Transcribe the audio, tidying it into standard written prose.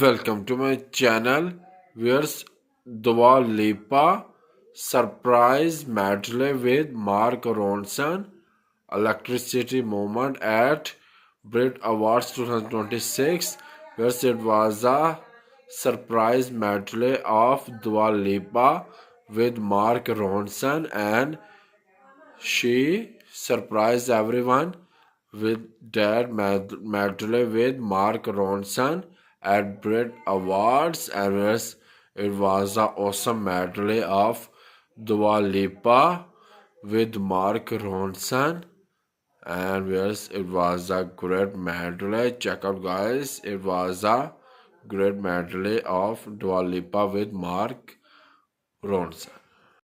Welcome to my channel. Where's Dua Lipa surprise medley with Mark Ronson Electricity Moment at Brit Awards 2026. Where's it was a surprise medley of Dua Lipa with Mark Ronson, and she surprised everyone with that medley with Mark Ronson at Brit Awards, and it was an awesome medley of Dua Lipa with Mark Ronson, and yes, it was a great medley. Check out, guys. It was a great medley of Dua Lipa with Mark Ronson.